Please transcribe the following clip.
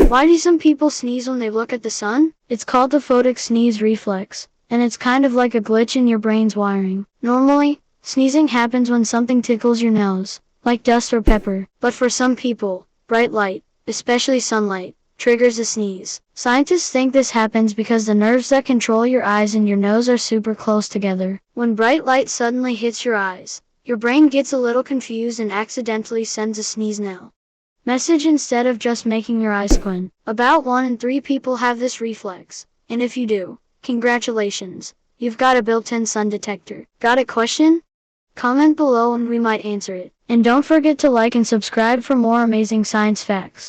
Why do some people sneeze when they look at the sun? It's called the photic sneeze reflex, and it's kind of like a glitch in your brain's wiring. Normally, sneezing happens when something tickles your nose, like dust or pepper. But for some people, bright light, especially sunlight, triggers a sneeze. Scientists think this happens because the nerves that control your eyes and your nose are super close together. When bright light suddenly hits your eyes, your brain gets a little confused and accidentally sends a sneeze now message instead of just making your eyes squint. About 1 in 3 people have this reflex, and if you do, congratulations, you've got a built-in sun detector. Got a question? Comment below and we might answer it. And don't forget to like and subscribe for more amazing science facts.